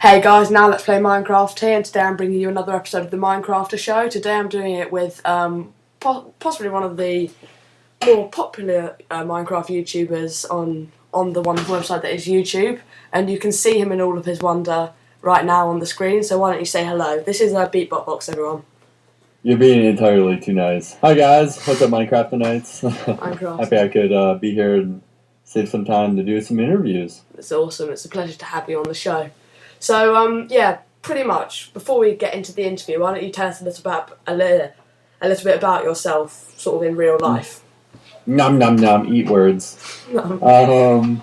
Hey guys, now let's play Minecraft here, and today I'm bringing you another episode of the Minecrafter Show. Today I'm doing it with possibly one of the more popular Minecraft YouTubers on the wonderful website that is YouTube, and you can see him in all of his wonder right now on the screen, so why don't you say hello. This is Bebopvox, everyone. You're being entirely too nice. Hi guys, what's up Minecraft Nights? Minecraft. Happy I could be here and save some time to do some interviews. It's awesome, it's a pleasure to have you on the show. So, yeah, pretty much, before we get into the interview, why don't you tell us a little bit about yourself, sort of in real life? Nom nom nom, eat words. Well, I'm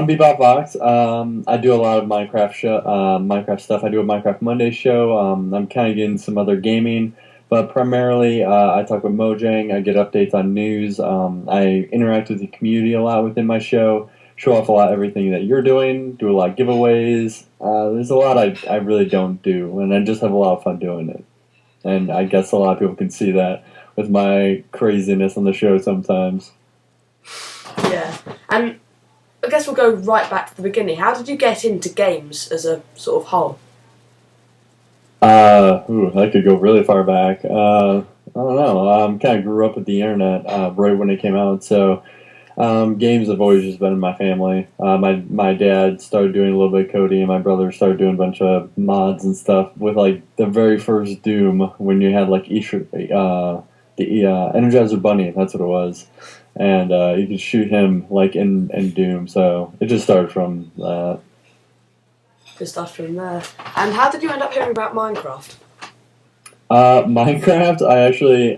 Bebopvox. I do a lot of Minecraft stuff. I do a Minecraft Monday show. I'm kind of getting some other gaming, but primarily I talk with Mojang. I get updates on news. I interact with the community a lot within my show. Show off a lot of everything that you're doing, do a lot of giveaways. There's a lot I really don't do, and I just have a lot of fun doing it. And I guess a lot of people can see that with my craziness on the show sometimes. Yeah, and I guess we'll go right back to the beginning. How did you get into games as a sort of whole? I could go really far back. I don't know. Kind of grew up with the internet right when it came out, so games have always just been in my family. My dad started doing a little bit of coding, and my brother started doing a bunch of mods and stuff with like the very first Doom when you had like the Energizer Bunny. That's what it was, and you could shoot him like in Doom. So it just started from that. Just started from there. And how did you end up hearing about Minecraft? Minecraft,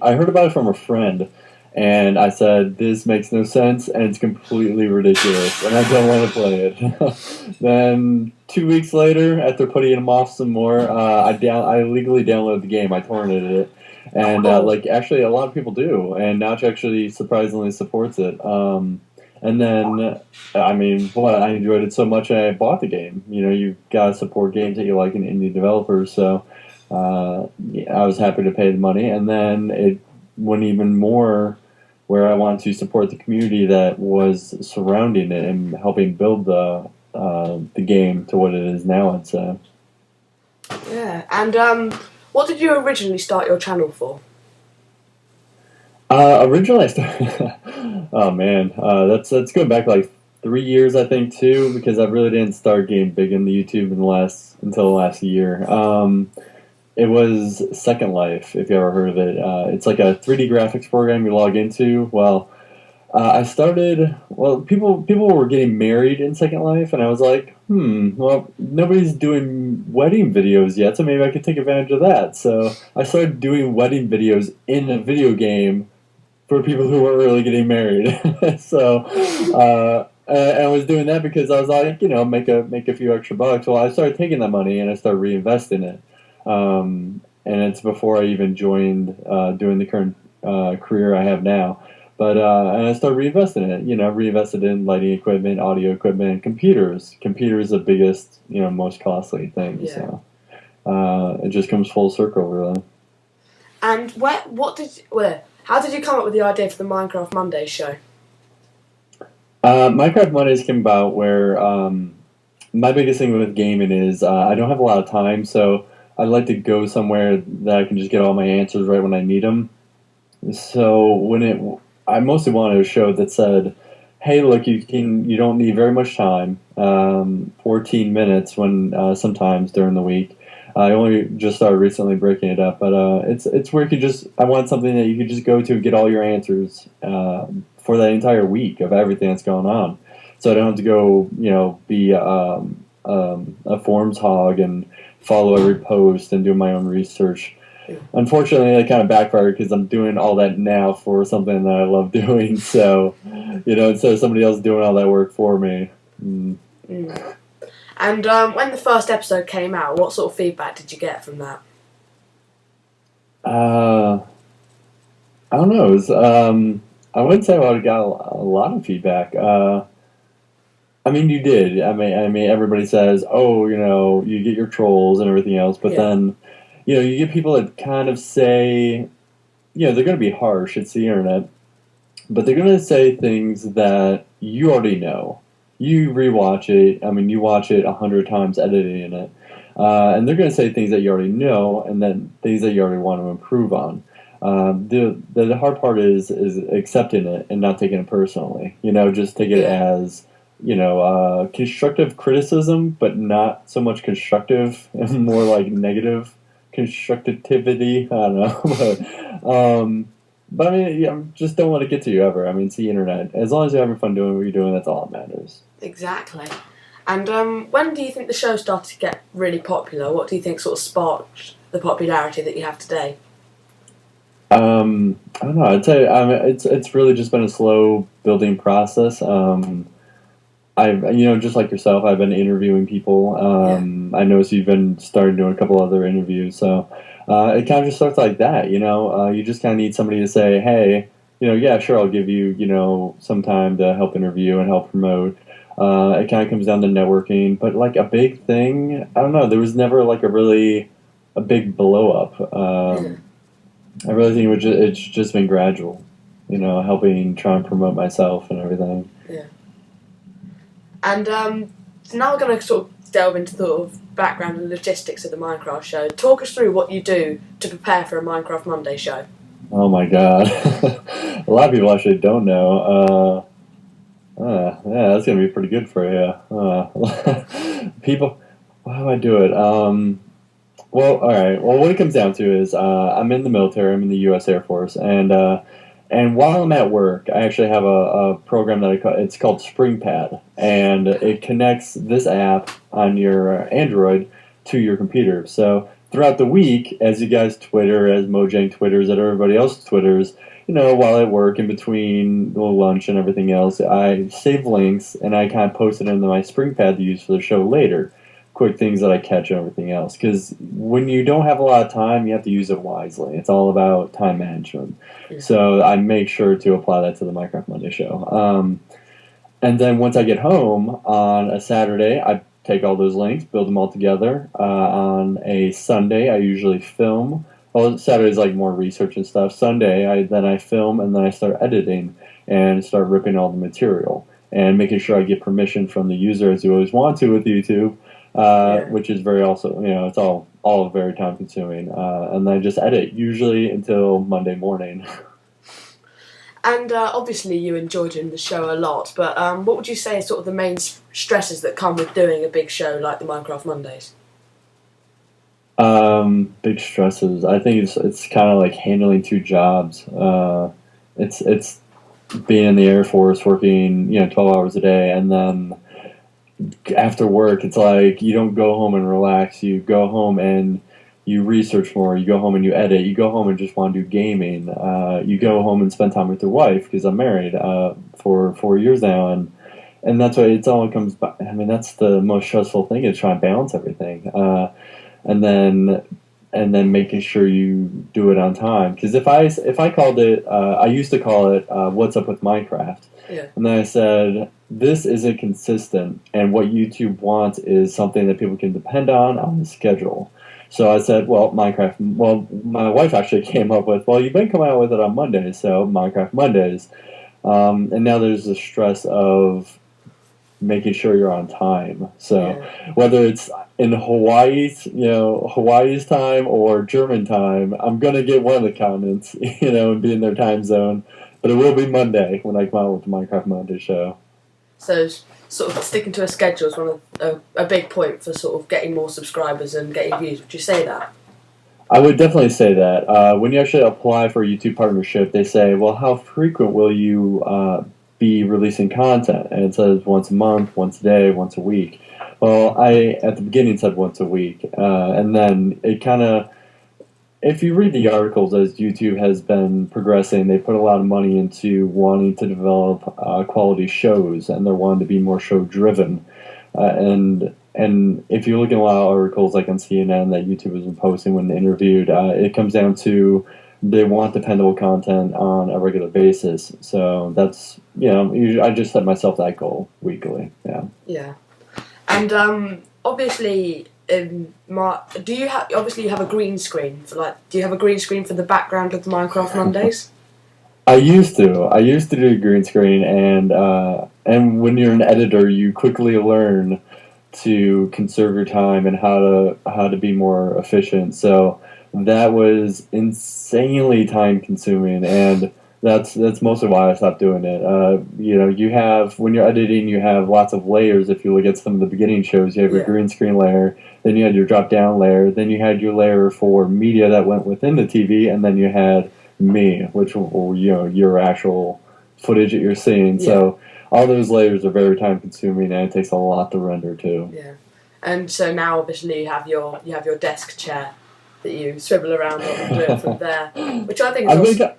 I heard about it from a friend. And I said, this makes no sense, and it's completely ridiculous, and I don't want to play it. Then 2 weeks later, after putting him off some more, I legally downloaded the game. I torrented it, and actually a lot of people do, and Notch actually surprisingly supports it. And then, I enjoyed it so much, I bought the game. You know, you've got to support games that you like and indie developers, so I was happy to pay the money, and then it went even more where I wanted to support the community that was surrounding it and helping build the game to what it is now, I'd say. Yeah, and what did you originally start your channel for? Originally I started... oh man, that's going back like 3 years, I think, too, because I really didn't start getting big in the YouTube until the last year. It was Second Life, if you ever heard of it. It's like a 3D graphics program you log into. Well, people were getting married in Second Life, and I was like, well, nobody's doing wedding videos yet, so maybe I could take advantage of that. So I started doing wedding videos in a video game for people who were really getting married. So I was doing that because I was like, make a few extra bucks. Well, I started taking that money and I started reinvesting it. And it's before I even joined doing the current career I have now. But and I started reinvesting in it. Reinvested in lighting equipment, audio equipment, computers. Computers are the biggest, most costly thing. Yeah. So it just comes full circle, really. And how did you come up with the idea for the Minecraft Monday show? Minecraft Mondays came about where my biggest thing with gaming is I don't have a lot of time, so I'd like to go somewhere that I can just get all my answers right when I need them. So I mostly wanted a show that said, "Hey, look, you don't need very much time, 14 minutes when sometimes during the week." I only just started recently breaking it up, but it's where I want something that you could just go to and get all your answers for that entire week of everything that's going on. So I don't have to go, be a forums hog and follow every post and do my own research. Unfortunately, that kind of backfired because I'm doing all that now for something that I love doing. So, instead of somebody else doing all that work for me. And when the first episode came out, what sort of feedback did you get from that? I don't know. It was, I wouldn't say I got a lot of feedback. You did. Everybody says, "Oh, you get your trolls and everything else," but then, you get people that kind of say, they're going to be harsh. It's the internet, but they're going to say things that you already know. you rewatch it. I mean, you watch it 100 times editing it, and they're going to say things that you already know, and then things that you already want to improve on. The hard part is accepting it and not taking it personally. Just take it as constructive criticism, but not so much constructive and more like negative constructivity. I don't know, but I mean, yeah, just don't let it get to you ever. I mean, it's the internet. As long as you're having fun doing what you're doing, that's all that matters. Exactly. And when do you think the show started to get really popular? What do you think sort of sparked the popularity that you have today? I don't know. I'd say it's really just been a slow building process. I've just like yourself, I've been interviewing people. I noticed you've been starting doing a couple other interviews, so it kind of just starts like that. You just kind of need somebody to say, hey, yeah, sure, I'll give you some time to help interview and help promote. It kind of comes down to networking, but like a big thing, I don't know. There was never like a big blow up. I really think it's just been gradual. Helping try and promote myself and everything. Yeah. And so now we're going to sort of delve into the sort of background and logistics of the Minecraft show. Talk us through what you do to prepare for a Minecraft Monday show. Oh my god. A lot of people actually don't know. Yeah, that's going to be pretty good for you. People, how do I do it? Well, all right. Well, what it comes down to is I'm in the military. I'm in the U.S. Air Force, and while I'm at work, I actually have a program that it's called SpringPad, and it connects this app on your Android to your computer. So throughout the week, as you guys Twitter, as Mojang Twitters, and everybody else Twitters, while at work, in between lunch and everything else, I save links and I kind of post it into my SpringPad to use for the show later. Quick things that I catch and everything else. Because when you don't have a lot of time, you have to use it wisely. It's all about time management. Yeah. So I make sure to apply that to the Minecraft Monday show. And then once I get home on a Saturday, I take all those links, build them all together. On a Sunday, I usually film. Well, Saturday's like more research and stuff. Sunday, I film and then I start editing and start ripping all the material and making sure I get permission from the user, as you always want to with YouTube. Which is very also, it's all very time consuming. And then I just edit, usually until Monday morning. And obviously you enjoy doing the show a lot, but what would you say is sort of the main stresses that come with doing a big show like the Minecraft Mondays? Big stresses. I think it's kind of like handling two jobs. It's being in the Air Force, working 12 hours a day, and then after work, it's like you don't go home and relax. You go home and you research more. You go home and you edit. You go home and just want to do gaming. You go home and spend time with your wife, because I'm married for 4 years now, and that's why it's all comes back. I mean, that's the most stressful thing, is trying to balance everything, and then making sure you do it on time. Because if I called it, I used to call it "What's Up with Minecraft," and then I said, this isn't consistent, and what YouTube wants is something that people can depend on the schedule. So I said, well, Minecraft. Well, my wife actually came up with, well, you've been coming out with it on Mondays, so Minecraft Mondays. And now there's the stress of making sure you're on time. So whether it's in Hawaii's time or German time, I'm gonna get one of the comments, and be in their time zone. But it will be Monday when I come out with the Minecraft Monday show. So sort of sticking to a schedule is one of a big point for sort of getting more subscribers and getting views. Would you say that? I would definitely say that. When you actually apply for a YouTube partnership, they say, well, how frequent will you be releasing content? And it says once a month, once a day, once a week. Well, I, at the beginning, said once a week. And then it kind of, if you read the articles as YouTube has been progressing, they put a lot of money into wanting to develop quality shows, and they're wanting to be more show-driven. And if you look at a lot of articles like on CNN that YouTube has been posting when interviewed, it comes down to they want dependable content on a regular basis. So that's, I just set myself that goal weekly. Yeah. Yeah. And obviously, do you have a green screen for do you have a green screen for the background of the Minecraft Mondays? I used to. I used to do green screen, and when you're an editor, you quickly learn to conserve your time and how to be more efficient. So that was insanely time consuming, and that's mostly why I stopped doing it. You know, you have when you're editing, you have lots of layers. If you look at some of the beginning shows, you have your Yeah. green screen layer, then you had your drop down layer, then you had your layer for media that went within the TV, and then you had me, which you know your actual footage that you're seeing. Yeah. So all those layers are very time consuming, and it takes a lot to render too. Yeah. And so now, obviously, you have your desk chair that you swivel around on and do it from there, which I think is I've been also. ki-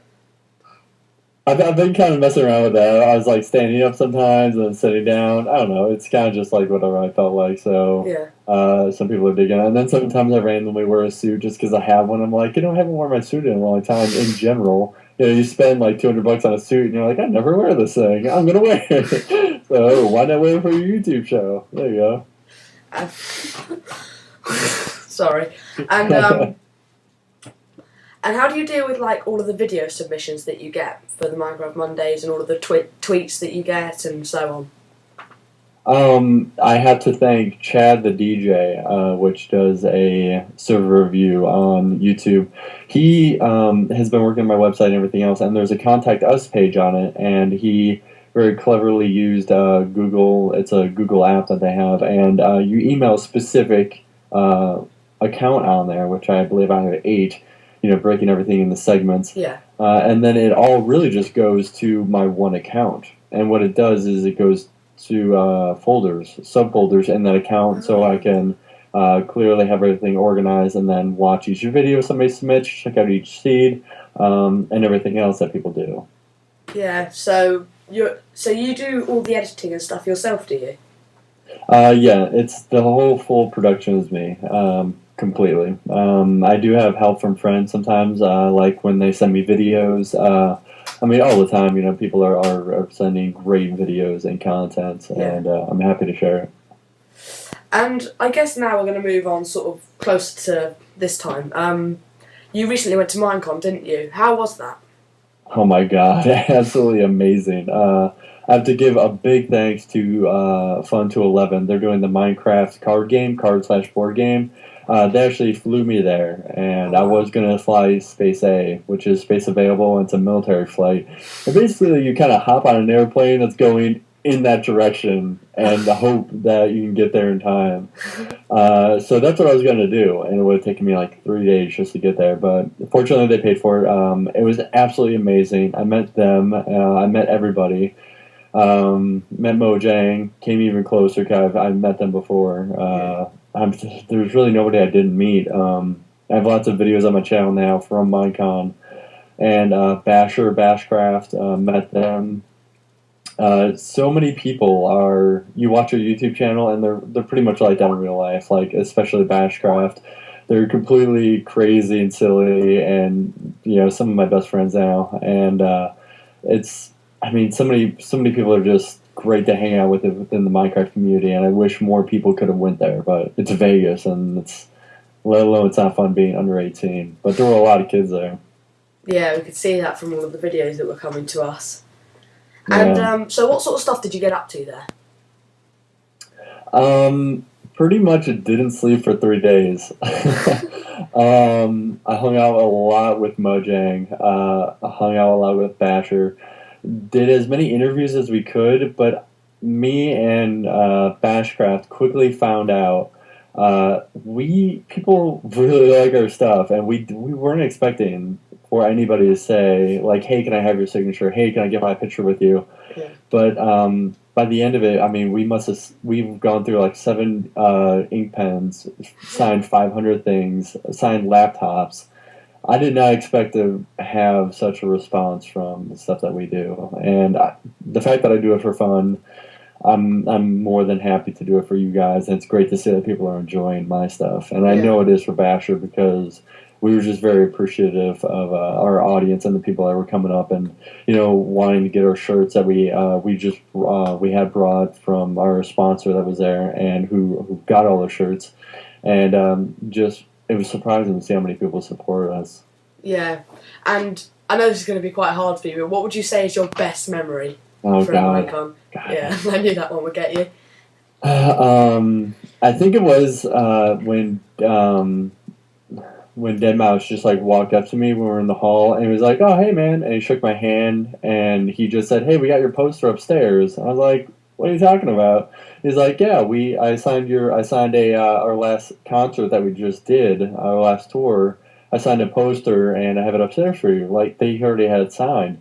I've been kind of messing around with that. I was like standing up sometimes and then sitting down. I don't know. It's kind of just like whatever I felt like. So Yeah. some people are digging it. And then sometimes I randomly wear a suit just because I have one. I'm like, you know, I haven't worn my suit in a long time in general. You know, you spend like $200 on a suit and you're like, I never wear this thing. I'm going to wear it. So why not wear it for your YouTube show? There you go. Sorry. And how do you deal with like all of the video submissions that you get for the Minecraft Mondays and all of the tweets that you get and so I have to thank Chad the DJ, which does a server review on YouTube. He has been working on my website and everything else, and there's a contact us page on it, and he very cleverly used Google. It's a Google app that they have, and you email a specific account on there, which I believe I have 8. You know, breaking everything into segments. on? Yeah. And then it all really just goes to my one account. And what it does is it goes to folders, subfolders in that account, so I can clearly have everything organized and then watch each video somebody submits, check out each seed, and everything else that people do. Yeah. So you do all the editing and stuff yourself, do you? Yeah, it's the whole full production is me. Completely. I do have help from friends sometimes, like when they send me videos. I mean, all the time, you know, people are sending great videos and content, and I'm happy to share it. And I guess now we're going to move on sort of closer to this time. You recently went to Minecon, didn't you? How was that? Oh my god, absolutely amazing. I have to give a big thanks to Fun to 11. They're doing the Minecraft card/board game. They actually flew me there, and I was going to fly Space A, which is space available, and it's a military flight. And basically, you kind of hop on an airplane that's going in that direction and hope that you can get there in time. So that's what I was going to do, and it would have taken me like 3 days just to get there. But fortunately, they paid for it. It was absolutely amazing. I met them. I met everybody. Met Mojang. Came even closer because I've met them before. There's really nobody I didn't meet. I have lots of videos on my channel now from Minecon. And Bashcraft, met them. So many people you watch your YouTube channel and they're pretty much like that in real life, like especially Bashcraft. They're completely crazy and silly, and you know, some of my best friends now. And I mean, so many people are just great to hang out with within the Minecraft community, and I wish more people could have went there, but it's Vegas, and let alone it's not fun being under 18. But there were a lot of kids there. Yeah, we could see that from all of the videos that were coming to us. Yeah. And so what sort of stuff did you get up to there? Pretty much didn't sleep for 3 days. I hung out a lot with Mojang. I hung out a lot with Basher. Did as many interviews as we could, but me and Bashcraft quickly found out people really like our stuff, and we weren't expecting for anybody to say like, "Hey, can I have your signature? Hey, can I get my picture with you?" Yeah. But by the end of it, I mean, we've gone through like 7 ink pens, signed 500 things, signed laptops. I did not expect to have such a response from the stuff that we do, and the fact that I do it for fun, I'm more than happy to do it for you guys. And it's great to see that people are enjoying my stuff, and I know it is for Basher because we were just very appreciative of our audience and the people that were coming up and wanting to get our shirts that we had brought from our sponsor that was there and who got all the shirts, and just. It was surprising to see how many people supported us. Yeah, and I know this is going to be quite hard for you, but what would you say is your best memory Oh from Minecon? Yeah, I knew that one would get you. I think it was when Deadmau5 just like walked up to me when we were in the hall and he was like, "Oh, hey man," and he shook my hand and he just said, "Hey, we got your poster upstairs." I was like, "What are you talking about?" He's like, "Yeah, I signed our last concert that we just did, our last tour. I signed a poster and I have it upstairs for you." Like they already had it signed,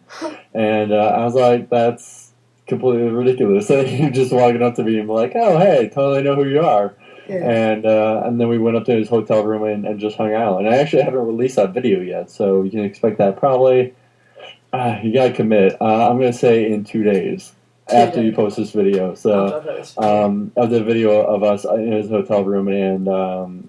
and I was like, "That's completely ridiculous." And he just walking up to me and be like, "Oh, hey, totally know who you are." Yeah. And then we went up to his hotel room and just hung out. And I actually haven't released that video yet, so you can expect that probably. You gotta commit. I'm gonna say in 2 days after you post this video. So of the video of us in his hotel room and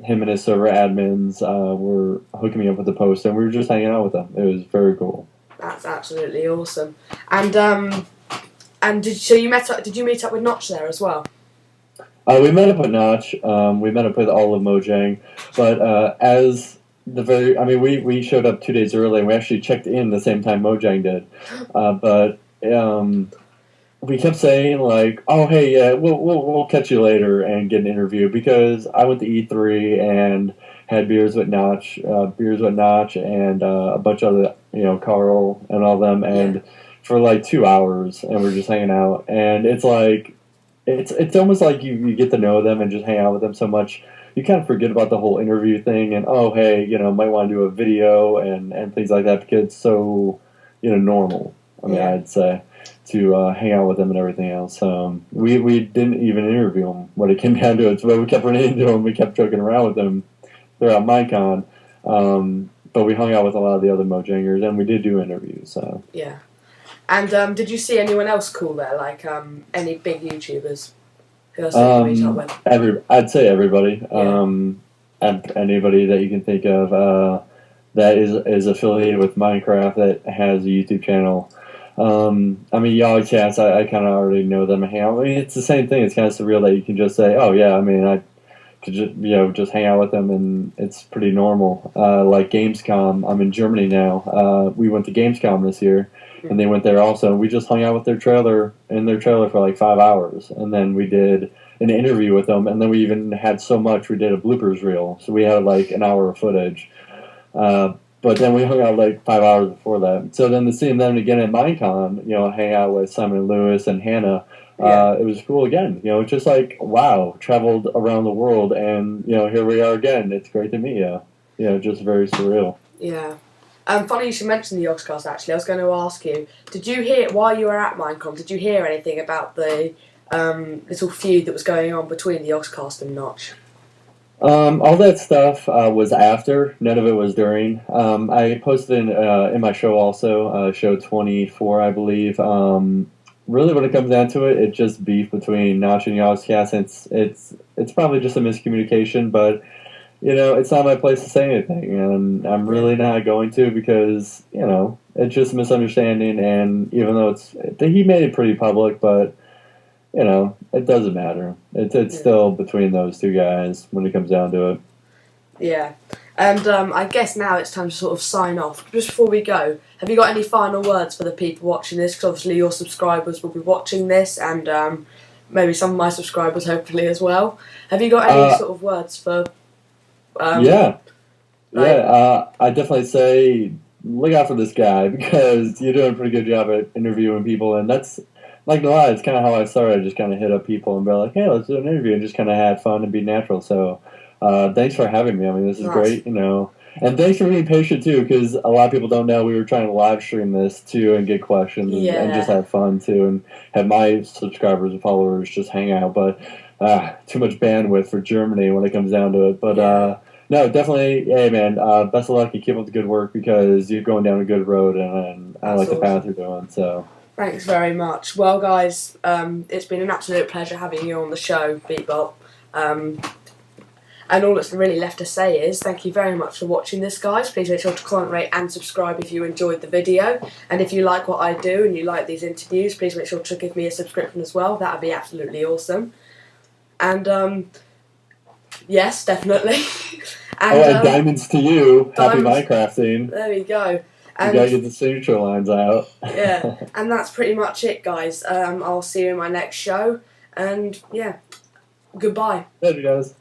him and his server admins were hooking me up with the post, and we were just hanging out with them. It was very cool. That's absolutely awesome. And did you meet up with Notch there as well? We met up with Notch. We met up with all of Mojang, but we showed up 2 days early, and we actually checked in the same time Mojang did. But we kept saying like, "Oh, hey, yeah, we'll catch you later and get an interview," because I went to E3 and had beers with Notch, and a bunch of other, Carl and all them, and for like 2 hours, and we're just hanging out, and it's like. It's almost like you get to know them and just hang out with them so much, you kind of forget about the whole interview thing and, oh, hey, might want to do a video and things like that because it's so, normal, I'd say, to hang out with them and everything else. We didn't even interview them when it came down to it, so we kept running into them, we kept joking around with them throughout Minecon, but we hung out with a lot of the other Mojangers, and we did do interviews, so. Yeah. And did you see anyone else cool there, like any big YouTubers who else did you meet up with? I'd say everybody. Yeah. And anybody that you can think of that is affiliated with Minecraft that has a YouTube channel. Yogcats, I kind of already know them. It's the same thing. It's kind of surreal that you can just say, "Oh yeah," I could just hang out with them, and it's pretty normal. Like Gamescom, I'm in Germany now. We went to Gamescom this year. And they went there also. We just hung out with their trailer for like 5 hours, and then we did an interview with them, and then we even had so much we did a bloopers reel. So we had like an hour of footage. But then we hung out like 5 hours before that. So then to see them again at Minecon, hang out with Simon Lewis and Hannah, it was cool again. It's just like, wow, traveled around the world, and here we are again. It's great to meet you. Just very surreal. Yeah. Funny you should mention the Yogscast, actually. I was going to ask you, did you hear, while you were at Minecon, did you hear anything about the little feud that was going on between the Yogscast and Notch? All that stuff was after. None of it was during. I posted in my show also, show 24, I believe. Really, when it comes down to it, it's just beef between Notch and Yogscast. It's probably just a miscommunication, but... it's not my place to say anything, and I'm really not going to because, it's just a misunderstanding, and even though he made it pretty public, but, it doesn't matter. It's still between those two guys when it comes down to it. Yeah, and I guess now it's time to sort of sign off. Just before we go, have you got any final words for the people watching this? Because obviously your subscribers will be watching this, and maybe some of my subscribers hopefully as well. Have you got any sort of words for... I definitely say look out for this guy because you're doing a pretty good job at interviewing people, and that's like no lie, it's kind of how I started. I just kind of hit up people and be like, "Hey, let's do an interview," and just kind of had fun and be natural. So, thanks for having me. This is great, and thanks for being patient too, because a lot of people don't know we were trying to live stream this too and get questions and just have fun too, and have my subscribers and followers just hang out, but. Too much bandwidth for Germany when it comes down to it. But no, definitely, hey man, best of luck and keep up the good work because you're going down a good road and I like the path you're doing. So thanks very much. Well, guys, it's been an absolute pleasure having you on the show, Bebop. And all that's really left to say is thank you very much for watching this, guys. Please make sure to comment, rate and subscribe if you enjoyed the video. And if you like what I do and you like these interviews, please make sure to give me a subscription as well. That would be absolutely awesome. And, yes, definitely. And diamonds to you. Happy Minecrafting. There we go. You gotta get the signature lines out. Yeah, and that's pretty much it, guys. I'll see you in my next show, and yeah, goodbye. Later, guys.